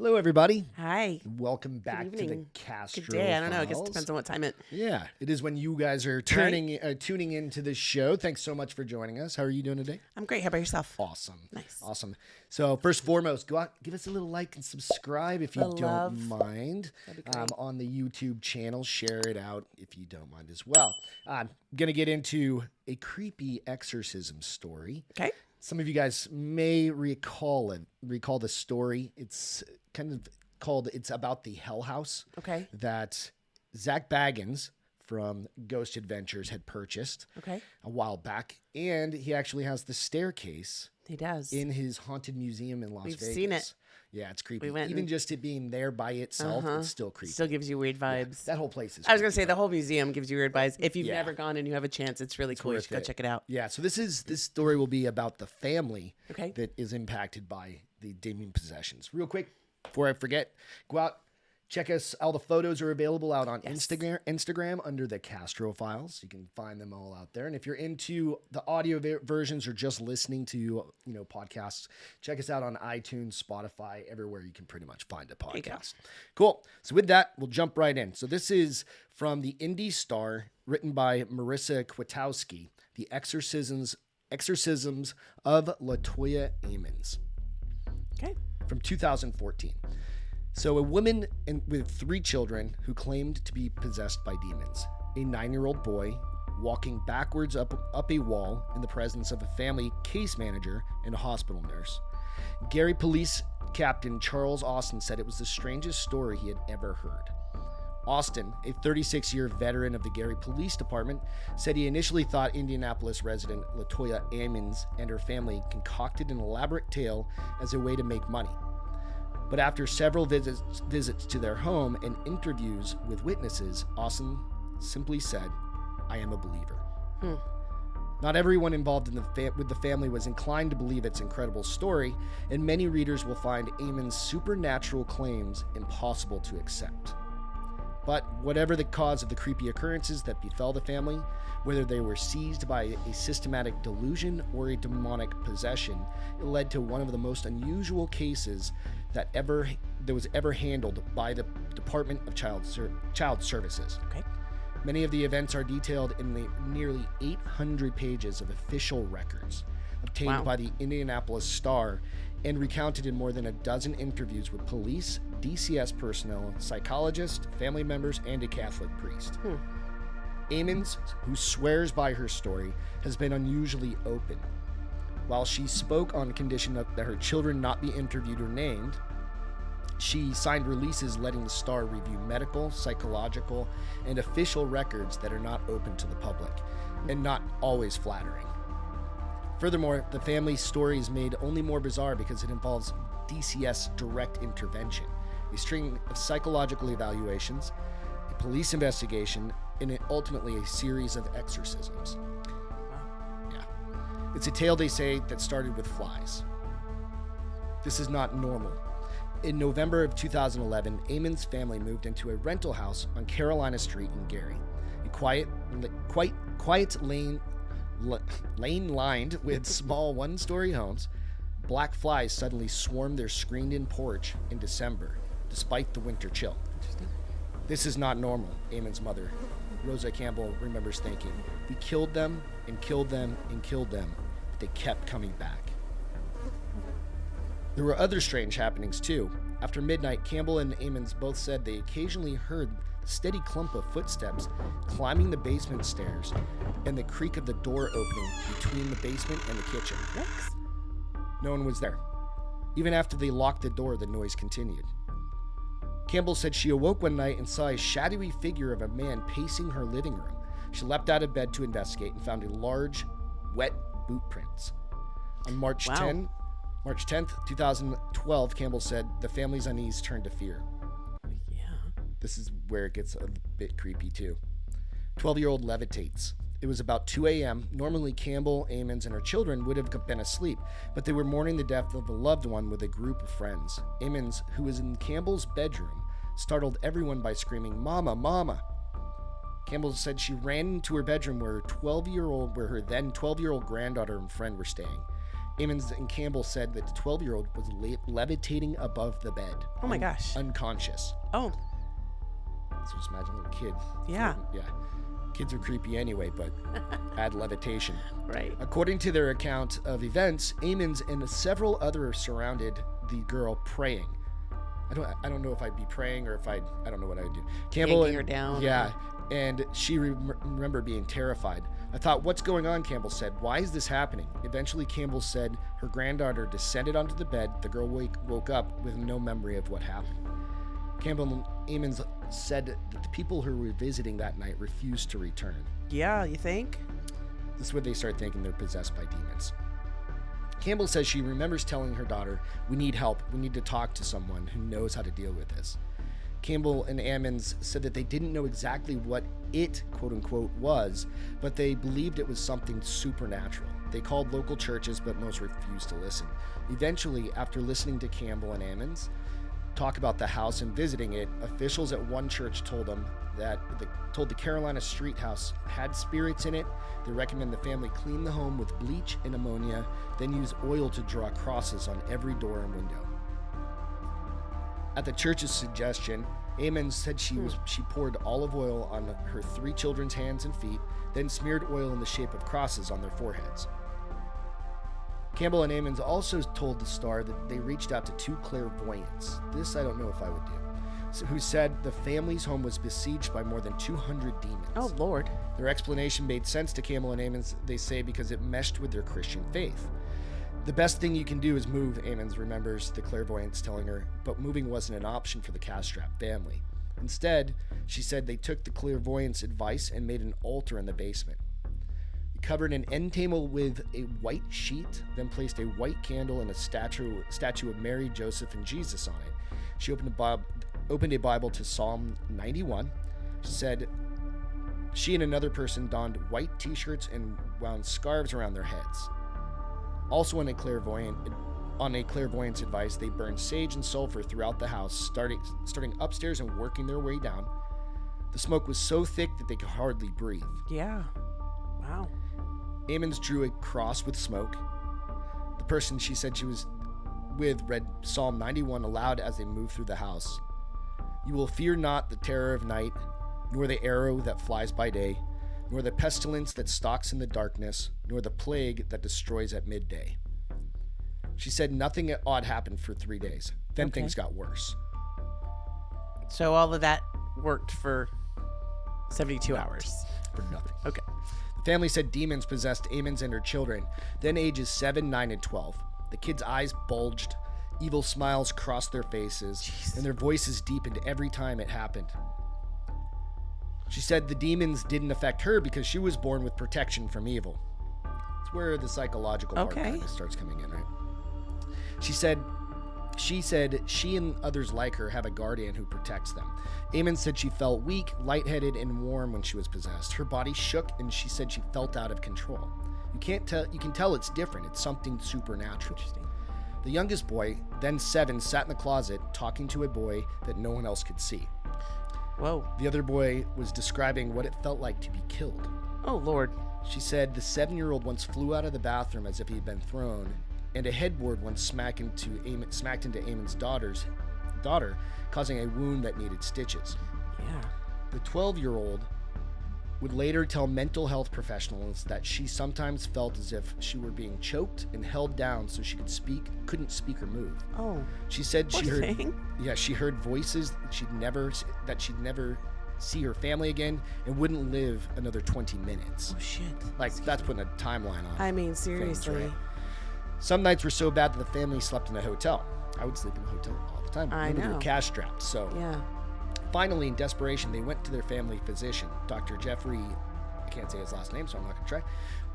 Hello, everybody. Hi. Welcome back to the Castro Good day. I don't know. I guess it Files. depends on what time it. Yeah, it is when you guys are tuning into this show. Thanks so much for joining us. How are you doing today? I'm great. How about yourself? Awesome. Nice. Awesome. So first and foremost, go out, give us a little like and subscribe if you don't mind. That'd be great. On the YouTube channel, share it out if you don't mind as well. I'm gonna get into a creepy exorcism story. Okay. Some of you guys may recall the story. It's kind of called, it's about the Hell House. Okay. That Zak Bagans from Ghost Adventures had purchased a while back. And he actually has the staircase. He does. In his haunted museum in Las Vegas. We've seen it. Yeah, it's creepy. We went Even just it being there by itself, it's still creepy. Still gives you weird vibes. Yeah, that whole place is I was going to say the whole museum gives you weird vibes. If you've Yeah. never gone and you have a chance, it's really cool. You should go check it out. Yeah, so this story will be about the family Okay. that is impacted by the demon possessions. Real quick, before I forget, go out, check us. All the photos are available out on Instagram under the Castro Files. You can find them all out there. And if you're into the audio versions or just listening to podcasts, check us out on iTunes, Spotify, everywhere you can pretty much find a podcast. Cool. So with that, we'll jump right in. So this is from the Indy Star, written by Marissa Kwiatkowski, The Exorcisms of Latoya Ammons. Okay. From 2014. So a woman with 3 children who claimed to be possessed by demons. A 9-year-old boy walking backwards up a wall in the presence of a family case manager and a hospital nurse. Gary Police Captain Charles Austin said it was the strangest story he had ever heard. Austin, a 36-year veteran of the Gary Police Department, said he initially thought Indianapolis resident Latoya Ammons and her family concocted an elaborate tale as a way to make money. But after several visits to their home and interviews with witnesses, Austin simply said, "I am a believer." Not everyone involved with the family was inclined to believe its incredible story, and many readers will find Ammons' supernatural claims impossible to accept. But whatever the cause of the creepy occurrences that befell the family, whether they were seized by a systematic delusion or a demonic possession, it led to one of the most unusual cases that was ever handled by the Department of Child Services. Okay. Many of the events are detailed in the nearly 800 pages of official records obtained by the Indianapolis Star and recounted in more than a dozen interviews with police, DCS personnel, psychologists, family members, and a Catholic priest. Ammons, who swears by her story, has been unusually open. While she spoke on condition that her children not be interviewed or named, she signed releases letting the Star review medical, psychological, and official records that are not open to the public, and not always flattering. Furthermore, the family's story is made only more bizarre because it involves DCS direct intervention, a string of psychological evaluations, a police investigation, and ultimately a series of exorcisms. Yeah. It's a tale, they say, that started with flies. This is not normal. In November of 2011, Ammons' family moved into a rental house on Carolina Street in Gary, a quiet lane lined with small one-story homes. Black flies suddenly swarmed their screened-in porch in December, despite the winter chill. This is not normal, Ammons' mother, Rosa Campbell, remembers thinking. We killed them and killed them and killed them, but they kept coming back. There were other strange happenings too. After midnight, Campbell and Ammons both said they occasionally heard a steady clump of footsteps climbing the basement stairs and the creak of the door opening between the basement and the kitchen. Yikes. No one was there. Even after they locked the door, the noise continued. Campbell said she awoke one night and saw a shadowy figure of a man pacing her living room. She leapt out of bed to investigate and found a large, wet boot prints. On March 10th, 2012, Campbell said the family's unease turned to fear. Yeah. This is where it gets a bit creepy too. 12-year-old levitates. It was about 2 a.m. Normally, Campbell, Ammons, and her children would have been asleep, but they were mourning the death of a loved one with a group of friends. Ammons, who was in Campbell's bedroom, startled everyone by screaming, "Mama, Mama!" Campbell said she ran into her bedroom where her then 12-year-old granddaughter and friend were staying. Ammons and Campbell said that the 12-year-old was levitating above the bed. Oh my gosh. Unconscious. Oh. So just imagine a little kid. Yeah. Yeah. Kids are creepy anyway, but add levitation. Right. According to their account of events, Ammons and several others surrounded the girl praying. I don't know if I'd be praying or if I don't know what I would do. Campbell yanking her down. Yeah. And she remember being terrified. I thought, what's going on? Campbell said. Why is this happening? Eventually, Campbell said her granddaughter descended onto the bed. The girl woke up with no memory of what happened. Campbell and Ammons said that the people who were visiting that night refused to return. Yeah, you think? This is where they start thinking they're possessed by demons. Campbell says she remembers telling her daughter, we need help. We need to talk to someone who knows how to deal with this. Campbell and Ammons said that they didn't know exactly what it, quote unquote, was, but they believed it was something supernatural. They called local churches, but most refused to listen. Eventually, after listening to Campbell and Ammons talk about the house and visiting it, officials at one church told them that the Carolina Street house had spirits in it. They recommend the family clean the home with bleach and ammonia, then use oil to draw crosses on every door and window. At the church's suggestion, Ammons said she poured olive oil on her 3 children's hands and feet, then smeared oil in the shape of crosses on their foreheads. Campbell and Ammons also told the Star that they reached out to 2 clairvoyants. This I don't know if I would do. Who said the family's home was besieged by more than 200 demons. Oh, Lord. Their explanation made sense to Campbell and Ammons, they say, because it meshed with their Christian faith. The best thing you can do is move, Ammons remembers the clairvoyants telling her, but moving wasn't an option for the Castro family. Instead, she said they took the clairvoyant's advice and made an altar in the basement. They covered an end table with a white sheet, then placed a white candle and a statue of Mary, Joseph, and Jesus on it. She opened a Bible to Psalm 91. She said she and another person donned white t-shirts and wound scarves around their heads. Also on a clairvoyant's advice, they burned sage and sulfur throughout the house, starting upstairs and working their way down. The smoke was so thick that they could hardly breathe. Yeah. Wow. Ammons drew a cross with smoke. The person she said she was with read Psalm 91 aloud as they moved through the house. You will fear not the terror of night, nor the arrow that flies by day, nor the pestilence that stalks in the darkness, nor the plague that destroys at midday. She said nothing odd happened for 3 days. Then things got worse. So all of that worked for 72 hours. For nothing. Okay. The family said demons possessed Ammons and her children, then ages 7, 9, and 12. The kids' eyes bulged, evil smiles crossed their faces, and their voices deepened every time it happened. She said the demons didn't affect her because she was born with protection from evil. That's where the psychological part kind of starts coming in, right? She said she and others like her have a guardian who protects them. Ammons said she felt weak, lightheaded, and warm when she was possessed. Her body shook, and she said she felt out of control. You can tell it's different. It's something supernatural. Interesting. The youngest boy, then 7, sat in the closet talking to a boy that no one else could see. Whoa. The other boy was describing what it felt like to be killed. Oh, Lord. She said the 7-year-old once flew out of the bathroom as if he had been thrown, and a headboard once smacked into Ammons' daughter, causing a wound that needed stitches. Yeah. The 12-year-old would later tell mental health professionals that she sometimes felt as if she were being choked and held down so she couldn't speak or move. Oh. She said she heard thing. Yeah, she heard voices that she'd never see her family again and wouldn't live another 20 minutes. Oh shit. Like that's putting a timeline on. I mean, seriously. Things, right? Some nights were so bad that the family slept in a hotel. I would sleep in a hotel all the time. I know. They were cash strapped, so Yeah. Finally, in desperation, they went to their family physician, Dr. Jeffrey, I can't say his last name, so I'm not going to try,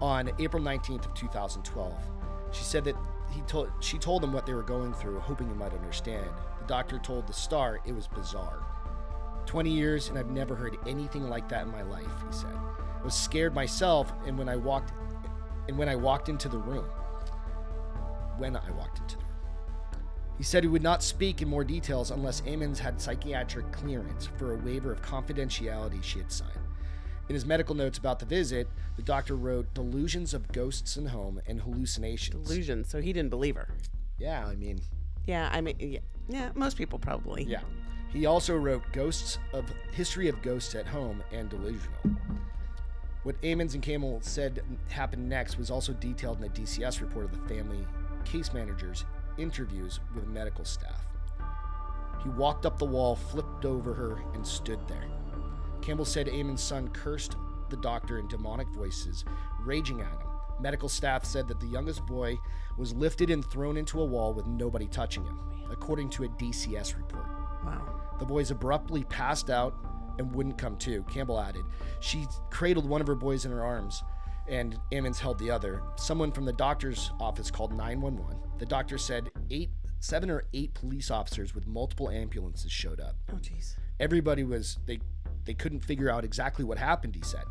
on April 19th of 2012. She said that she told him what they were going through, hoping he might understand. The doctor told the Star it was bizarre. 20 years, and I've never heard anything like that in my life, he said. I was scared myself, and when I walked into the room. He said he would not speak in more details unless Ammons had psychiatric clearance for a waiver of confidentiality she had signed. In his medical notes about the visit, the doctor wrote delusions of ghosts in home and hallucinations. Delusions. So he didn't believe her. Yeah, I mean, most people probably. yeah. He also wrote history of ghosts at home and delusional. What Ammons and Campbell said happened next was also detailed in the DCS report of the family case manager's interviews with medical staff. He walked up the wall, flipped over her, and stood there. Campbell said Ammons' son cursed the doctor in demonic voices, raging at him. Medical staff said that the youngest boy was lifted and thrown into a wall with nobody touching him, according to a DCS report. Wow. The boys abruptly passed out and wouldn't come to, Campbell added. She cradled one of her boys in her arms, and Ammons held the other. Someone from the doctor's office called 911. The doctor said 7 or 8 police officers with multiple ambulances showed up. Oh, jeez. Everybody they couldn't figure out exactly what happened, he said.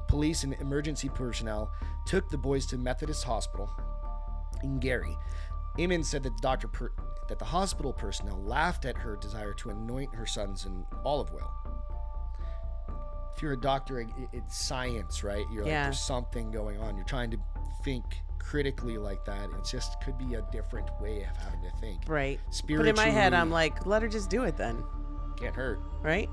Police and emergency personnel took the boys to Methodist Hospital in Gary. Ammons said that the hospital personnel laughed at her desire to anoint her sons in olive oil. If you're a doctor, it's science, right? You're like, there's something going on. You're trying to think critically like that. It just could be a different way of having to think. Right. Spiritually, but in my head, I'm like, let her just do it then. Can't hurt. Right?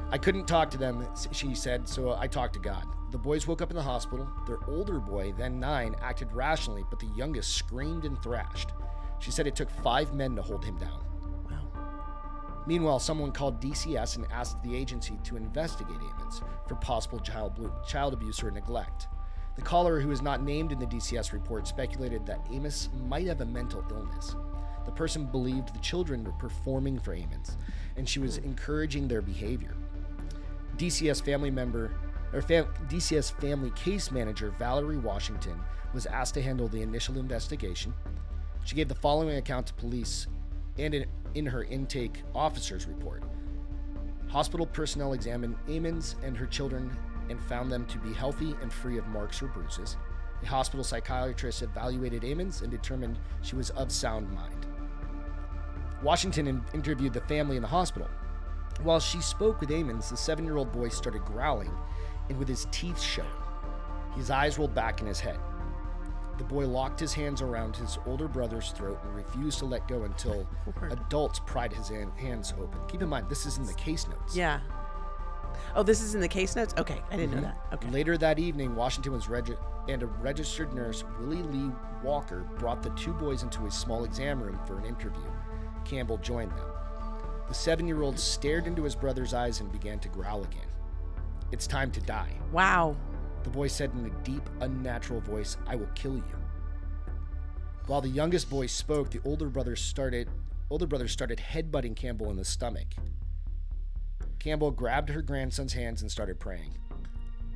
I couldn't talk to them, she said, so I talked to God. The boys woke up in the hospital. Their older boy, then 9, acted rationally, but the youngest screamed and thrashed. She said it took 5 men to hold him down. Wow. Meanwhile, someone called DCS and asked the agency to investigate Ammons for possible child abuse or neglect. The caller, who is not named in the DCS report, speculated that Ammons might have a mental illness. The person believed the children were performing for Ammons, and she was encouraging their behavior. DCS family case manager Valerie Washington was asked to handle the initial investigation. She gave the following account to police and in her intake officer's report. Hospital personnel examined Ammons and her children and found them to be healthy and free of marks or bruises. A hospital psychiatrist evaluated Ammons and determined she was of sound mind. Washington interviewed the family in the hospital. While she spoke with Ammons, the 7-year-old boy started growling and with his teeth showing. His eyes rolled back in his head. The boy locked his hands around his older brother's throat and refused to let go until adults pried his hands open. Keep in mind, this is in the case notes. Yeah. Oh, this is in the case notes? Okay, I didn't know that. Okay. Later that evening, Washington and a registered nurse, Willie Lee Walker, brought the 2 boys into a small exam room for an interview. Campbell joined them. The 7-year-old stared into his brother's eyes and began to growl again. "It's time to die." Wow. The boy said in a deep, unnatural voice, "I will kill you." While the youngest boy spoke, the older brother started headbutting Campbell in the stomach. Campbell grabbed her grandson's hands and started praying.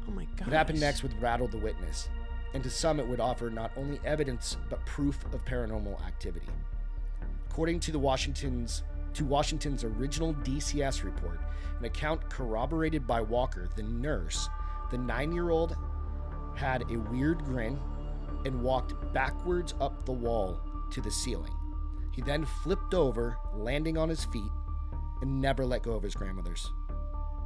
Oh my God. What happened next would rattle the witness, and to some it would offer not only evidence but proof of paranormal activity. According to Washington's original DCS report, an account corroborated by Walker, the nurse, the 9-year-old had a weird grin and walked backwards up the wall to the ceiling. He then flipped over, landing on his feet, and never let go of his grandmother's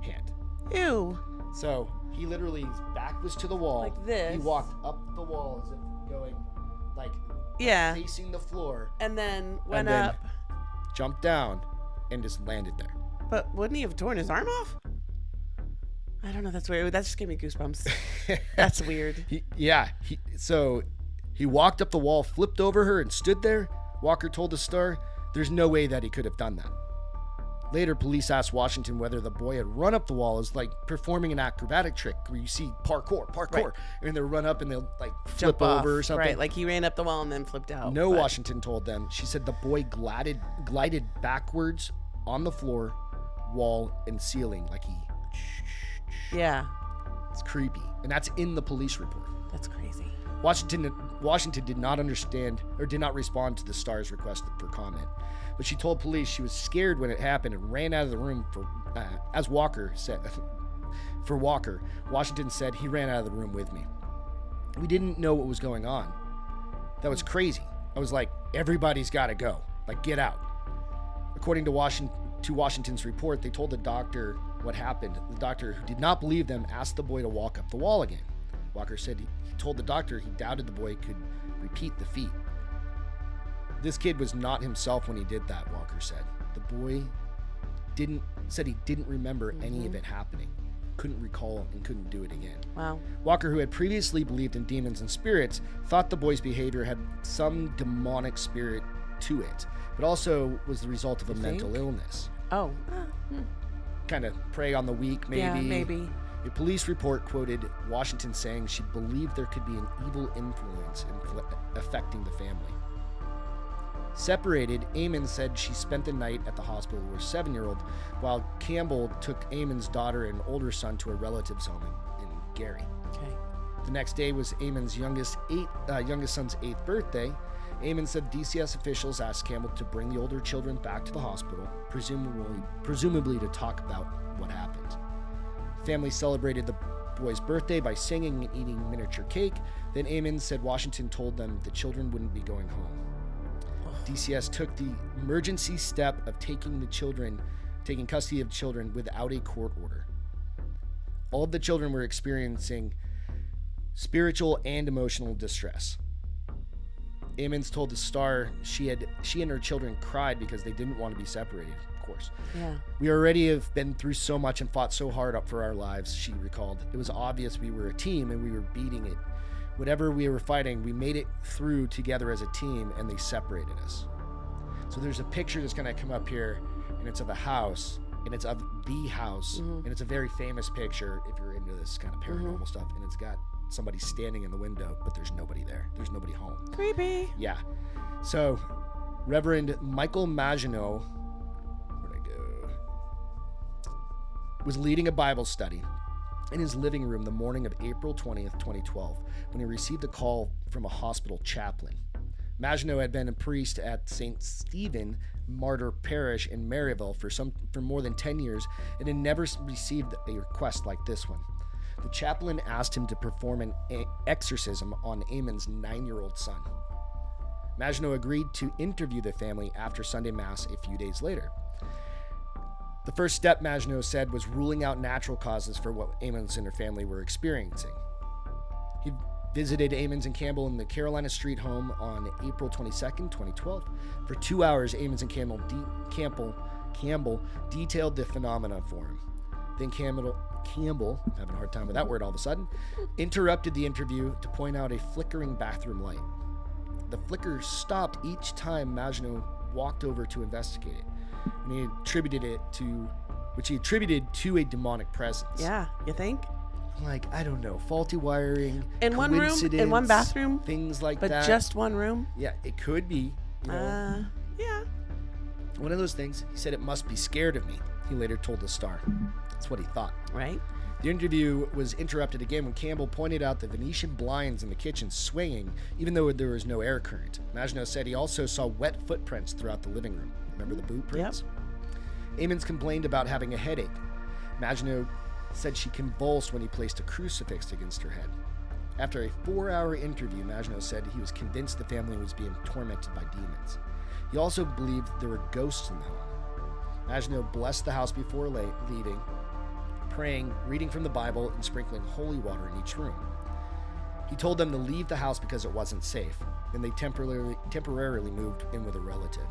hand. Ew. So he literally, his back was to the wall. Like this. He walked up the wall as if going, like, facing the floor. And then went up. Jumped down and just landed there. But wouldn't he have torn his arm off? I don't know. That's weird. That just gave me goosebumps. That's weird. So he walked up the wall, flipped over her, and stood there. Walker told the Star, "There's no way that he could have done that." Later, police asked Washington whether the boy had run up the wall as like performing an acrobatic trick where you see parkour, right. and they'll run up and they'll like Jump flip off. over or something. Right, like he ran up the wall and then flipped out. No, Washington told them. She said the boy glided backwards on the floor, wall, and ceiling like he. Yeah. It's creepy, and that's in the police report. That's crazy. Washington did not understand or did not respond to the Star's request for comment, but she told police she was scared when it happened and ran out of the room. As Walker said, for Walker, Washington said he ran out of the room with me. We didn't know what was going on. That was crazy. I was like, everybody's got to go. Like, get out. According to Washington's report, they told the doctor what happened, the doctor, who did not believe them, asked the boy to walk up the wall again. Walker said he told the doctor he doubted the boy could repeat the feat. This kid was not himself when he did that, Walker said. The boy said he didn't remember any of it happening, couldn't recall, and couldn't do it again. Wow. Walker, who had previously believed in demons and spirits, thought the boy's behavior had some demonic spirit to it, but also was the result of a mental illness. Oh. Kind of prey on the weak, maybe. Yeah, maybe. A police report quoted Washington saying she believed there could be an evil influence affecting the family. Separated, Ammons said she spent the night at the hospital with her 7-year-old, while Campbell took Ammons' daughter and older son to a relative's home in Gary. Okay. The next day was Ammons' youngest son's 8th birthday. Ammons said DCS officials asked Campbell to bring the older children back to the hospital, presumably to talk about what happened. Family celebrated the boy's birthday by singing and eating miniature cake. Then Ammons said Washington told them the children wouldn't be going home. DCS took the emergency step of taking custody of children without a court order. All of the children were experiencing spiritual and emotional distress. Ammons told the Star she and her children cried because they didn't want to be separated, of course. Yeah. We already have been through so much and fought so hard up for our lives, she recalled. It was obvious we were a team and we were beating it. Whatever we were fighting, we made it through together as a team, and they separated us. So there's a picture that's going to come up here, and it's of a house, and it's of the house, and it's a very famous picture if you're into this kind of paranormal stuff, and it's got somebody standing in the window, but there's nobody there. There's nobody home. Creepy. Yeah. So Reverend Michael Maginot, where'd I go? Was leading a Bible study in his living room the morning of April 20th, 2012, when he received a call from a hospital chaplain. Maginot had been a priest at St. Stephen Martyr Parish in Maryville for more than 10 years and had never received a request like this one. The chaplain asked him to perform an exorcism on Ammons' 9-year-old son. Maginot agreed to interview the family after Sunday Mass a few days later. The first step, Maginot said, was ruling out natural causes for what Ammons and her family were experiencing. He visited Ammons and Campbell in the Carolina Street home on April 22nd, 2012. For 2 hours, Ammons and Campbell detailed the phenomena for him. Then Campbell, having a hard time with that word all of a sudden, interrupted the interview to point out a flickering bathroom light. The flicker stopped each time Maginot walked over to investigate it, and he attributed to a demonic presence. Yeah, you think? Like, I don't know, faulty wiring, in one room, in one bathroom, things like but that. But just one room? Yeah, it could be. Yeah. One of those things. He said it must be scared of me. He later told the Star. That's what he thought. Right. The interview was interrupted again when Campbell pointed out the Venetian blinds in the kitchen swinging, even though there was no air current. Maginot said he also saw wet footprints throughout the living room. Remember the boot prints? Yep. Ammons complained about having a headache. Maginot said she convulsed when he placed a crucifix against her head. After a 4-hour interview, Maginot said he was convinced the family was being tormented by demons. He also believed there were ghosts in the home. Maginot blessed the house before leaving, praying, reading from the Bible, and sprinkling holy water in each room. He told them to leave the house because it wasn't safe, and they temporarily moved in with a relative.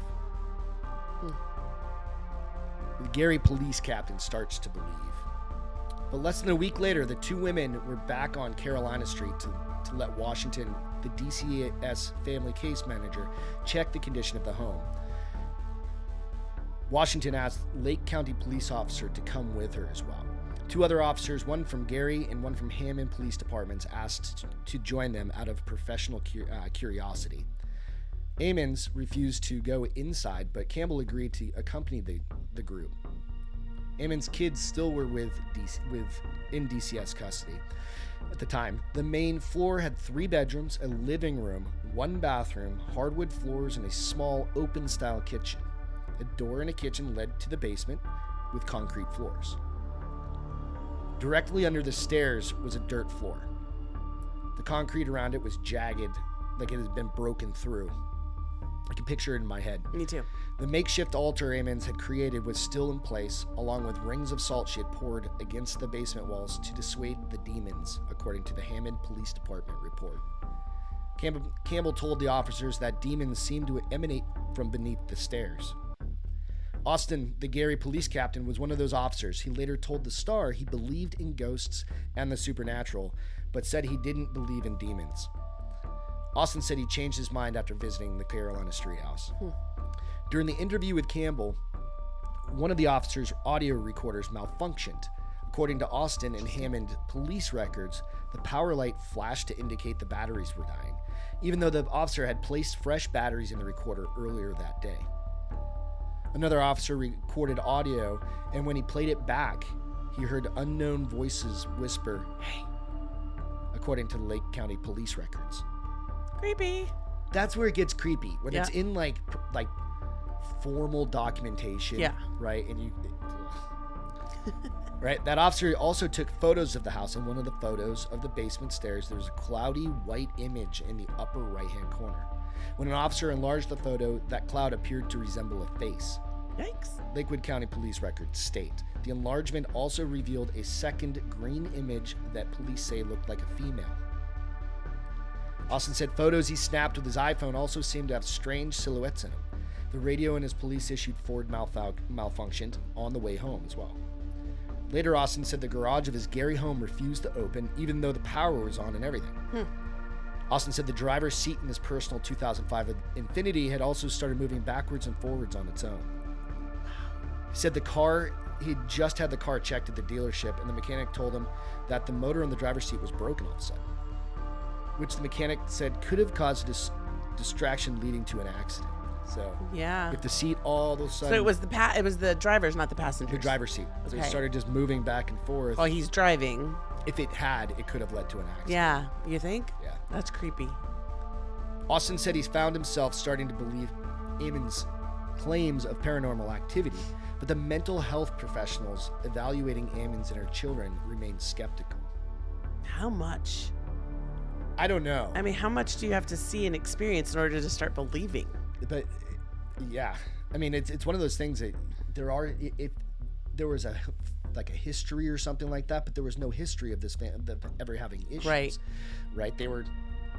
The Gary police captain starts to believe. But less than a week later, the two women were back on Carolina Street to let Washington, the DCS family case manager, check the condition of the home. Washington asked Lake County police officer to come with her as well. 2 other officers, one from Gary and one from Hammond Police Departments, asked to join them out of professional curiosity. Ammons refused to go inside, but Campbell agreed to accompany the group. Ammons' kids still were in DCS custody at the time. The main floor had 3 bedrooms, a living room, 1 bathroom, hardwood floors, and a small open-style kitchen. A door in a kitchen led to the basement with concrete floors. Directly under the stairs was a dirt floor. The concrete around it was jagged, like it had been broken through. I can picture it in my head. Me too. The makeshift altar Ammons had created was still in place, along with rings of salt she had poured against the basement walls to dissuade the demons, according to the Hammond Police Department report. Campbell told the officers that demons seemed to emanate from beneath the stairs. Austin, the Gary police captain, was one of those officers. He later told the Star he believed in ghosts and the supernatural, but said he didn't believe in demons. Austin said he changed his mind after visiting the Carolina Street House. During the interview with Campbell, one of the officer's audio recorders malfunctioned. According to Austin and Hammond police records, the power light flashed to indicate the batteries were dying, even though the officer had placed fresh batteries in the recorder earlier that day. Another officer recorded audio, and when he played it back, he heard unknown voices whisper, "Hey," according to the Lake County police records. Creepy. That's where it gets creepy, when it's in like formal documentation, right? And you, right? That officer also took photos of the house. In one of the photos of the basement stairs, there was a cloudy white image in the upper right-hand corner. When an officer enlarged the photo, that cloud appeared to resemble a face. Yikes. Lakewood County Police records state the enlargement also revealed a second green image that police say looked like a female. Austin said photos he snapped with his iPhone also seemed to have strange silhouettes in them. The radio in his police-issued Ford malfunctioned on the way home as well. Later, Austin said the garage of his Gary home refused to open, even though the power was on and everything. Austin said the driver's seat in his personal 2005 Infiniti had also started moving backwards and forwards on its own. He said he'd just had the car checked at the dealership, and the mechanic told him that the motor on the driver's seat was broken all of a sudden, which the mechanic said could have caused a distraction leading to an accident. So if the seat all of a sudden... So it was the driver's, not the passenger. The driver's seat. So it started just moving back and forth. Oh, he's driving. If it could have led to an accident. Yeah, you think? Yeah. That's creepy. Austin said he's found himself starting to believe Ammons' claims of paranormal activity, but the mental health professionals evaluating Ammons and her children remained skeptical. How much? I don't know. I mean, how much do you have to see and experience in order to start believing? But yeah, I mean, it's one of those things that if there was a history or something like that, but there was no history of this ever having issues. Right? They were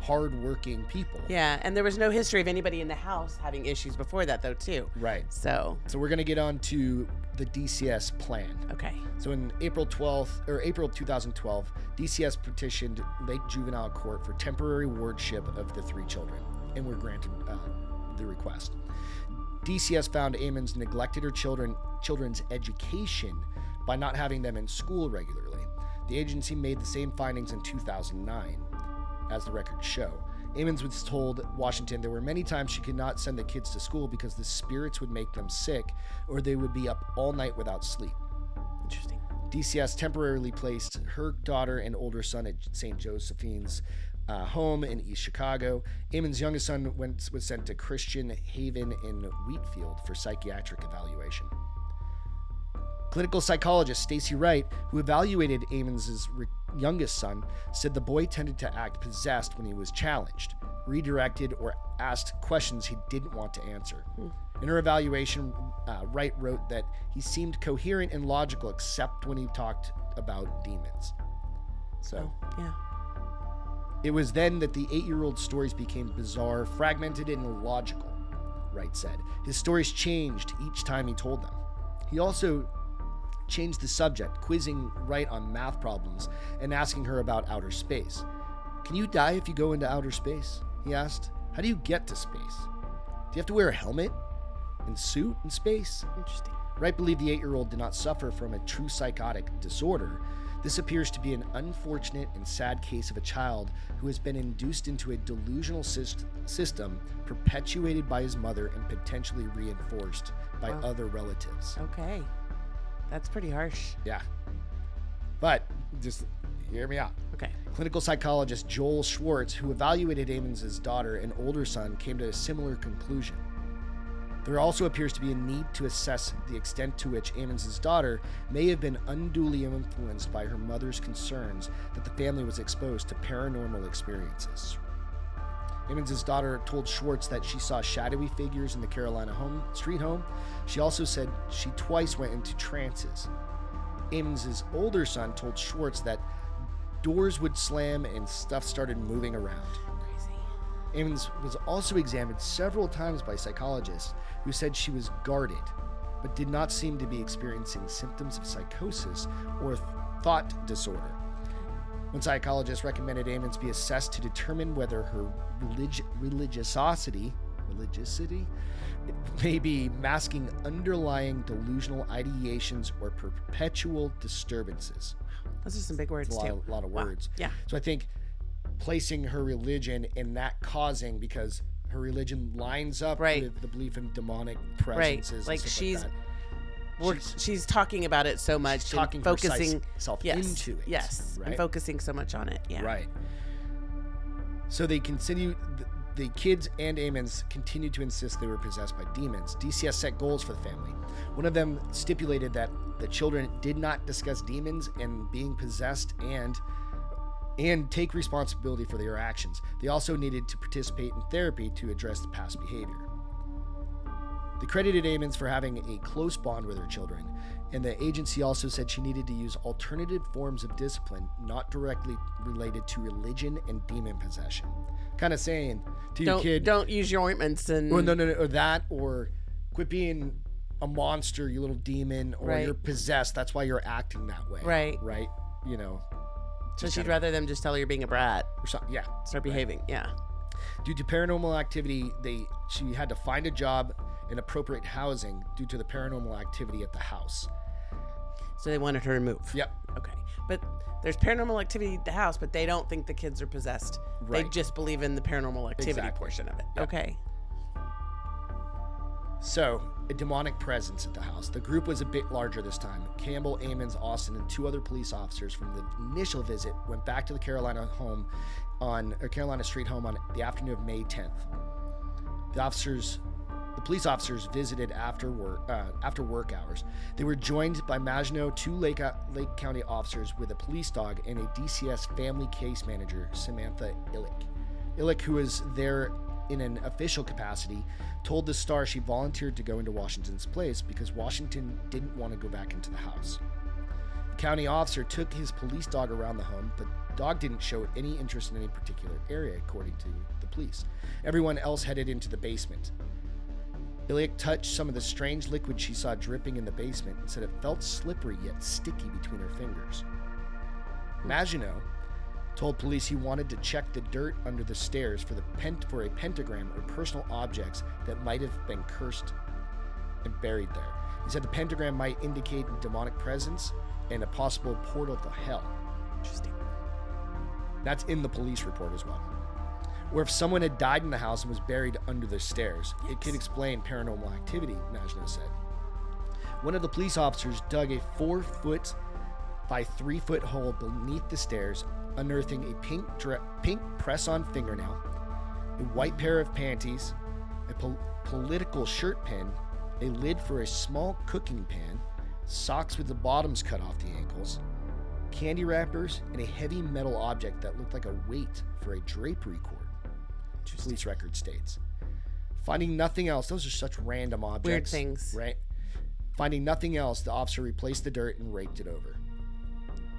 hardworking people. Yeah, and there was no history of anybody in the house having issues before that, though, too. Right. So we're gonna get on to the DCS plan. Okay. So in April 2012, DCS petitioned Lake Juvenile Court for temporary wardship of the 3 children, and were granted the request. DCS found Ammons neglected her children's education by not having them in school regularly. The agency made the same findings in 2009, as the records show. Ammons was told Washington there were many times she could not send the kids to school because the spirits would make them sick, or they would be up all night without sleep. Interesting. DCS temporarily placed her daughter and older son at St. Josephine's home in East Chicago. Ammons' youngest son was sent to Christian Haven in Wheatfield for psychiatric evaluation. Clinical psychologist Stacy Wright, who evaluated Ammons' youngest son, said the boy tended to act possessed when he was challenged, redirected, or asked questions he didn't want to answer. In her evaluation, Wright wrote that he seemed coherent and logical except when he talked about demons. So, yeah. It was then that the 8-year-old's stories became bizarre, fragmented, and illogical, Wright said. His stories changed each time he told them. He also changed the subject, quizzing Wright on math problems and asking her about outer space. "Can you die if you go into outer space?" he asked. "How do you get to space? Do you have to wear a helmet and suit in space?" Interesting. Wright believed the 8-year-old did not suffer from a true psychotic disorder. This appears to be an unfortunate and sad case of a child who has been induced into a delusional system perpetuated by his mother and potentially reinforced by other relatives. Okay. That's pretty harsh. Yeah. But just hear me out. Okay. Clinical psychologist Joel Schwartz, who evaluated Ammons' daughter and older son, came to a similar conclusion. There also appears to be a need to assess the extent to which Ammons' daughter may have been unduly influenced by her mother's concerns that the family was exposed to paranormal experiences. Ammons' daughter told Schwartz that she saw shadowy figures in the Carolina street home. She also said she twice went into trances. Ammons' older son told Schwartz that doors would slam and stuff started moving around. Crazy. Ammons was also examined several times by psychologists who said she was guarded, but did not seem to be experiencing symptoms of psychosis or thought disorder. One psychologist recommended Ammons be assessed to determine whether her religiosity may be masking underlying delusional ideations or perpetual disturbances. Those are some big words, too. A lot of words. Yeah. So I think placing her religion and that causing, because her religion lines up with the belief in demonic presences. Like and she's, like that. she's talking about it so much, she's talking and focusing herself into it. Yes, right? and focusing so much on it. Yeah. Right. So they continue. The kids and Ammons continued to insist they were possessed by demons. DCS set goals for the family. One of them stipulated that the children did not discuss demons and being possessed and take responsibility for their actions. They also needed to participate in therapy to address the past behavior. They credited Ammons for having a close bond with her children, and the agency also said she needed to use alternative forms of discipline not directly related to religion and demon possession. Kind of saying to your kid, don't use your ointments and or quit being a monster, you little demon, or you're possessed. That's why you're acting that way. Right. You know. So she'd rather them just tell her you're being a brat. Or something. Yeah. Start behaving. Yeah. Due to paranormal activity, she had to find a job and appropriate housing due to the paranormal activity at the house. So they wanted her to move. Yep. Okay. But there's paranormal activity at the house, but they don't think the kids are possessed. Right. They just believe in the paranormal activity portion of it. Yep. Okay. So, a demonic presence at the house. The group was a bit larger this time. Campbell, Ammons, Austin, and 2 other police officers from the initial visit went back to the Carolina Street home on the afternoon of May 10th. The police officers visited after work hours. They were joined by Maginot, 2 Lake County officers with a police dog, and a DCS family case manager, Samantha Illick. Illick, who was there in an official capacity, told the Star she volunteered to go into Washington's place because Washington didn't want to go back into the house. The county officer took his police dog around the home, but the dog didn't show any interest in any particular area, according to the police. Everyone else headed into the basement. Illick touched some of the strange liquid she saw dripping in the basement and said it felt slippery yet sticky between her fingers. Maginot told police he wanted to check the dirt under the stairs for a pentagram or personal objects that might have been cursed and buried there. He said the pentagram might indicate a demonic presence and a possible portal to hell. Interesting. That's in the police report as well. Or if someone had died in the house and was buried under the stairs, it could explain paranormal activity, Maginot said. One of the police officers dug a 4-foot by 3-foot hole beneath the stairs, unearthing a pink press-on fingernail, a white pair of panties, a political shirt pin, a lid for a small cooking pan, socks with the bottoms cut off the ankles, candy wrappers, and a heavy metal object that looked like a weight for a drapery cord. Police record states. Finding nothing else, those are such random objects. Weird things. Right? Finding nothing else, the officer replaced the dirt and raked it over.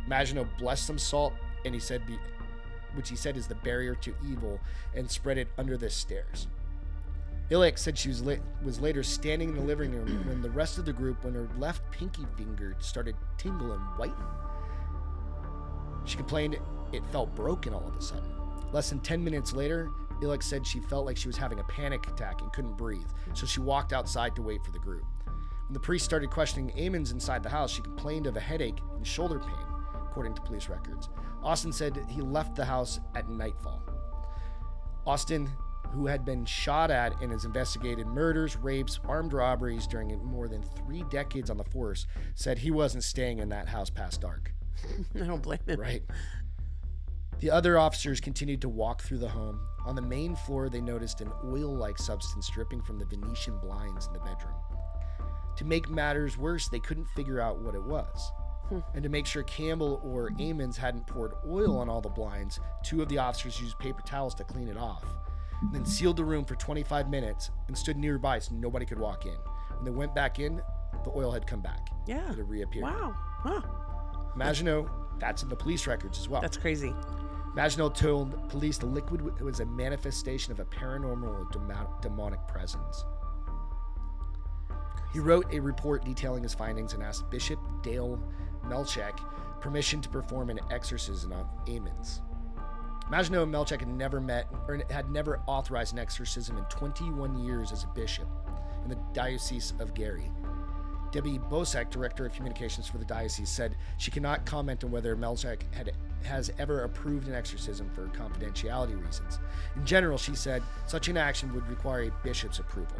Maginot blessed some salt, and which he said is the barrier to evil, and spread it under the stairs. Illick said she was later standing in the living room when the rest of the group, when her left pinky finger started tingling and whiten. She complained it felt broken all of a sudden. Less than 10 minutes later, Illick said she felt like she was having a panic attack and couldn't breathe, so she walked outside to wait for the group. When the priest started questioning Ammons inside the house, she complained of a headache and shoulder pain, according to police records. Austin said he left the house at nightfall. Austin, who had been shot at and has investigated murders, rapes, armed robberies during more than 3 decades on the force, said he wasn't staying in that house past dark. I don't blame him. Right. The other officers continued to walk through the home. On the main floor, they noticed an oil-like substance dripping from the Venetian blinds in the bedroom. To make matters worse, they couldn't figure out what it was. And to make sure Campbell or Ammons hadn't poured oil on all the blinds, 2 of the officers used paper towels to clean it off. and then sealed the room for 25 minutes and stood nearby so nobody could walk in. When they went back in, the oil had come back. Yeah. It had reappeared. Wow. Huh. Maginot, that's in the police records as well. That's crazy. Maginot told police the liquid was a manifestation of a paranormal or demonic presence. He wrote a report detailing his findings and asked Bishop Dale Melchek permission to perform an exorcism on Ammons. Maginot and Melchek had never authorized an exorcism in 21 years as a bishop in the Diocese of Gary. Debbie Bosek, director of communications for the diocese, said she cannot comment on whether Melchek has ever approved an exorcism for confidentiality reasons. In general, she said, such an action would require a bishop's approval.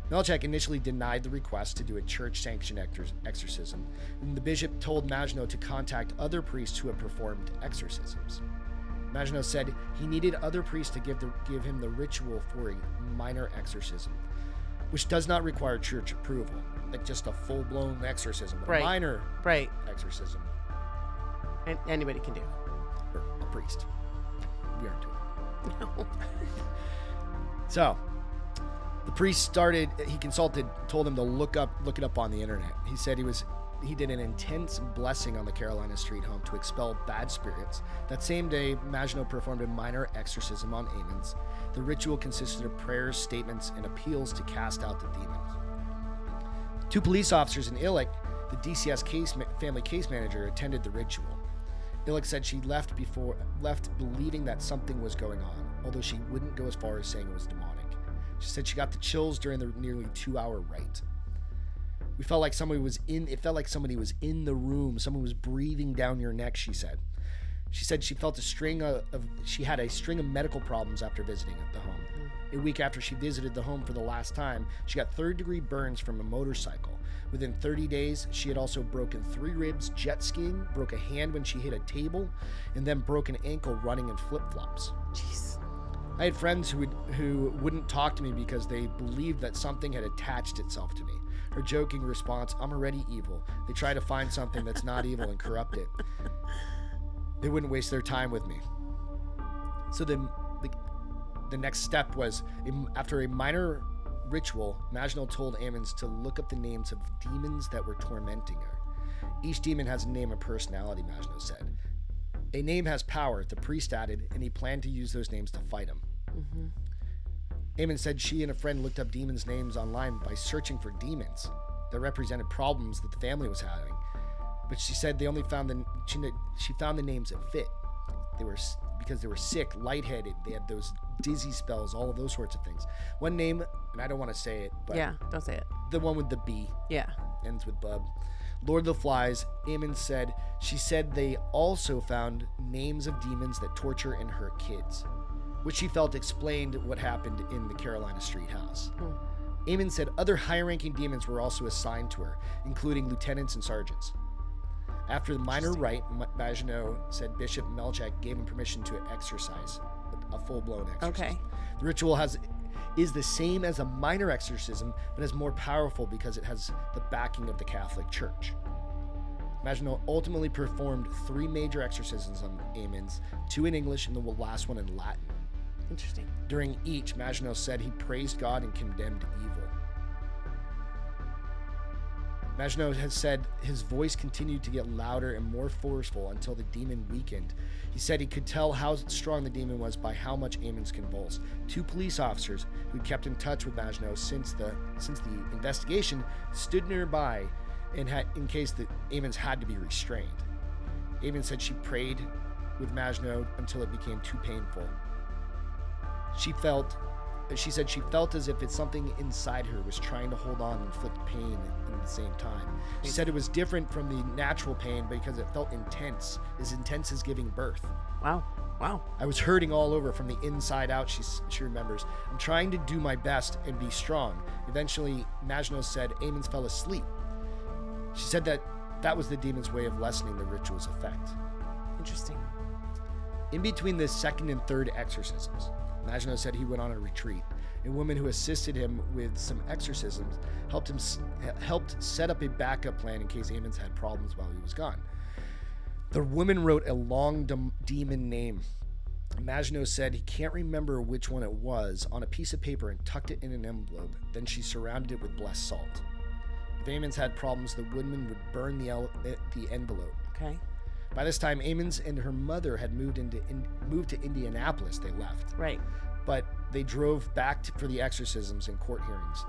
Melchek initially denied the request to do a church-sanctioned exorcism, and the bishop told Maginot to contact other priests who had performed exorcisms. Maginot said he needed other priests to give him the ritual for a minor exorcism, which does not require church approval, like just a full-blown exorcism, but a minor exorcism. And anybody can do. Or a priest. We aren't doing it. No. So, the priest told him to look it up on the internet. He said he did an intense blessing on the Carolina Street home to expel bad spirits. That same day, Maginot performed a minor exorcism on Ammons. The ritual consisted of prayers, statements, and appeals to cast out the demons. 2 police officers in Illick, the DCS family case manager, attended the ritual. Illick said she left believing that something was going on, although she wouldn't go as far as saying it was demonic. She said she got the chills during the nearly 2-hour rite. It felt like somebody was in the room. Someone was breathing down your neck, she said. She said she felt she had a string of medical problems after visiting at the home. A week after she visited the home for the last time, she got 3rd-degree burns from a motorcycle. Within 30 days, she had also broken 3 ribs jet skiing, broke a hand when she hit a table, and then broke an ankle running in flip-flops. Jeez. I had friends who wouldn't talk to me because they believed that something had attached itself to me. Her joking response, I'm already evil. They try to find something that's not evil and corrupt it. They wouldn't waste their time with me. So the next step was, after a minor ritual, Maginot told Ammons to look up the names of demons that were tormenting her. Each demon has a name and personality, Maginot said. A name has power, the priest added, and he planned to use those names to fight him. Mm-hmm. Ammons said she and a friend looked up demons' names online by searching for demons that represented problems that the family was having. But she said they only found she found the names that fit. Because they were sick, lightheaded, they had those dizzy spells, all of those sorts of things. One name, and I don't want to say it, but yeah, don't say it. The one with the B. Yeah. Ends with Bub. Lord of the Flies, Ammons said, she said they also found names of demons that torture and hurt kids, which she felt explained what happened in the Carolina Street house. Ammons said other high-ranking demons were also assigned to her, including lieutenants and sergeants. After the minor rite, Maginot said Bishop Melchek gave him permission to exorcise, a full-blown exorcism. Okay. The ritual is the same as a minor exorcism, but is more powerful because it has the backing of the Catholic Church. Maginot ultimately performed 3 major exorcisms on Ammons, 2 in English and the last one in Latin. Interesting. During each, Maginot said he praised God and condemned evil. Maginot has said his voice continued to get louder and more forceful until the demon weakened. He said he could tell how strong the demon was by how much Ammons convulsed. 2 police officers who kept in touch with Maginot since the investigation stood nearby in case the Ammons had to be restrained. Ammons said she prayed with Maginot until it became too painful. She said she felt as if it's something inside her was trying to hold on and inflict pain at the same time. She said it was different from the natural pain because it felt intense as giving birth. Wow. I was hurting all over from the inside out, she remembers. I'm trying to do my best and be strong. Eventually, Maginot said Ammons fell asleep. She said that was the demon's way of lessening the ritual's effect. Interesting. In between the 2nd and 3rd exorcisms, Maginot said he went on a retreat. A woman who assisted him with some exorcisms helped set up a backup plan in case Ammons had problems while he was gone. The woman wrote a long demon name Maginot said he can't remember which one it was on a piece of paper and tucked it in an envelope. Then she surrounded it with blessed salt. If Ammons had problems, the woman would burn the envelope. Okay. By this time, Ammons and her mother had moved to Indianapolis. They left. Right. But they drove back for the exorcisms and court hearings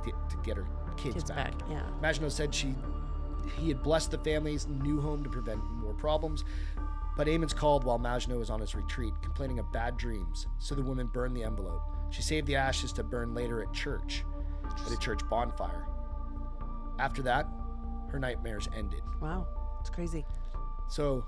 to get her kids back. Yeah. Maginot said he had blessed the family's new home to prevent more problems. But Ammons called while Maginot was on his retreat, complaining of bad dreams, so the woman burned the envelope. She saved the ashes to burn later at a church bonfire. After that, her nightmares ended. Wow, it's crazy. So,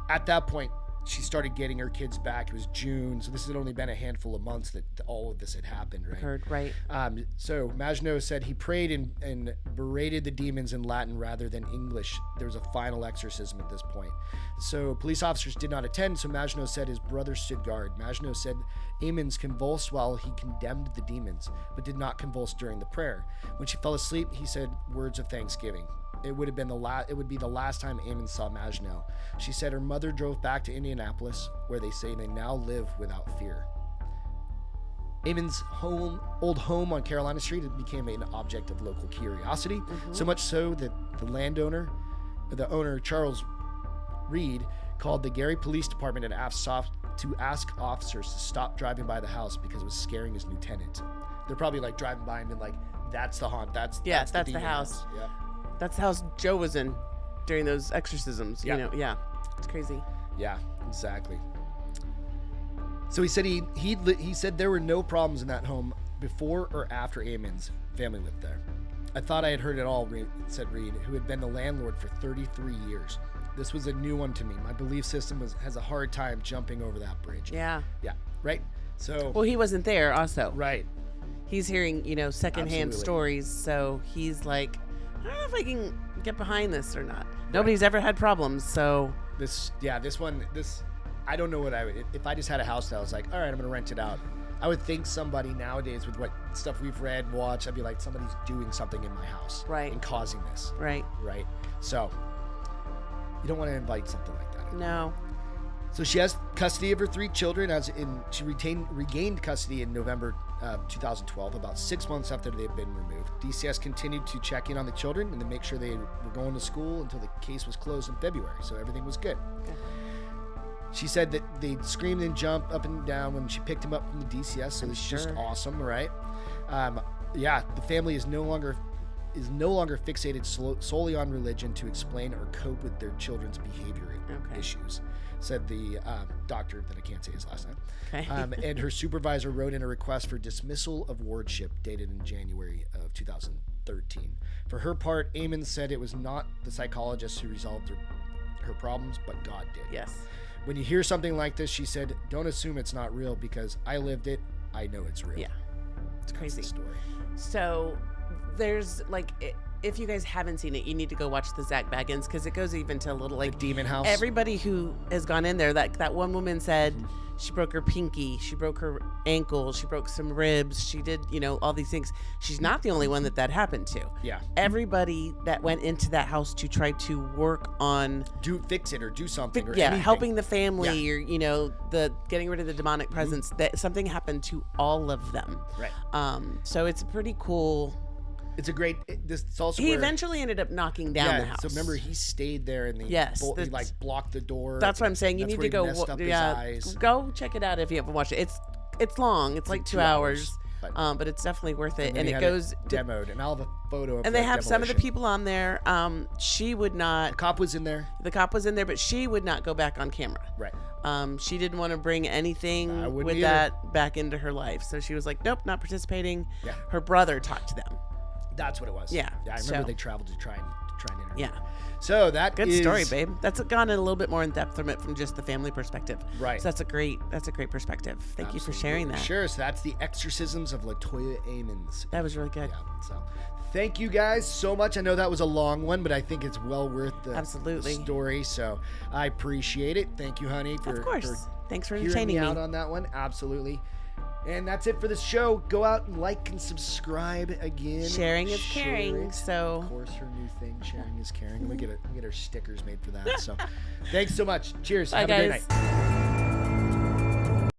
at that point, she started getting her kids back. It was June, so this had only been a handful of months that all of this had happened, right? Right. So Maginot said he prayed and berated the demons in Latin rather than English. There was a final exorcism at this point. So police officers did not attend, so Maginot said his brother stood guard. Maginot said Ammons convulsed while he condemned the demons, but did not convulse during the prayer. When she fell asleep, he said words of thanksgiving. It would be the last time Ammons saw Maginot. She said her mother drove back to Indianapolis, where they say they now live without fear. Ammons' old home on Carolina Street became an object of local curiosity, so much so that the owner Charles Reed, called the Gary Police Department and asked officers to stop driving by the house because it was scaring his new tenant. They're probably like driving by and being like, "That's the haunt. That's the house." Yeah. That's the house Joe was in during those exorcisms. Yeah. You know, yeah, it's crazy. Yeah, exactly. So he said he said there were no problems in that home before or after Ammons' family lived there. I thought I had heard it all, said Reed, who had been the landlord for 33 years. This was a new one to me. My belief system has a hard time jumping over that bridge. Yeah. Yeah. Right. So. Well, he wasn't there. Also. Right. He's hearing secondhand stories, so he's like, I don't know if I can get behind this or not. Nobody's ever had problems, so. I don't know what I would, if I just had a house that I was like, all right, I'm going to rent it out. I would think somebody nowadays with what stuff we've read, watched, I'd be like, somebody's doing something in my house. Right. And causing this. Right. Right. So, you don't want to invite something like that. No. So she has custody of her 3 children. She regained custody in November 2012, about 6 months after they'd been removed. DCS continued to check in on the children and to make sure they were going to school until the case was closed in February. So everything was good. Okay. She said that they screamed and jumped up and down when she picked him up from the DCS. So this is just awesome, right? The family is no longer fixated solely on religion to explain or cope with their children's behavior issues, said the doctor that I can't say his last name. Okay. And her supervisor wrote in a request for dismissal of wardship dated in January of 2013. For her part, Ammons said it was not the psychologist who resolved her problems, but God did. Yes. When you hear something like this, she said, don't assume it's not real because I lived it. I know it's real. Yeah. It's crazy. That's the story. So there's if you guys haven't seen it, you need to go watch the Zak Bagans because it goes even to a little the demon house. Everybody who has gone in there, that one woman said she broke her pinky, she broke her ankle, she broke some ribs, she did all these things. She's not the only one that happened to. Yeah. Everybody that went into that house to try to work on fix it or do something or anything. Helping the family or the getting rid of the demonic presence, that something happened to all of them. Right. So it's pretty cool. It's a great. It's also he eventually ended up knocking down the house. So remember, he stayed there and he blocked the door. That's what I'm saying. You need to go. Go check it out if you haven't watched it. It's long. It's like 2 hours. But it's definitely worth it. And it goes demoed, and I'll have a photo of. And they have some of the people on there. She would not. The cop was in there. The cop was in there, but she would not go back on camera. Right. She didn't want to bring anything with that back into her life, so she was like, "Nope, not participating." Yeah. Her brother talked to them. That's what it was. Yeah. Yeah, I remember they traveled to try and interview. Yeah. So that good story, babe. That's gone in a little bit more in depth from it from just the family perspective. Right. So that's a great perspective. Thank you for sharing that. Sure. So that's the Exorcisms of Latoya Ammons. That was really good. Yeah. So thank you guys so much. I know that was a long one, but I think it's well worth the story. So I appreciate it. Thank you, honey, of course. Thanks for entertaining me out on that one. Absolutely. And that's it for this show. Go out and like and subscribe again. Sharing is caring. It. So of course, her new thing, sharing is caring. We get her stickers made for that. So, thanks so much. Cheers. Bye, Have guys. a great night.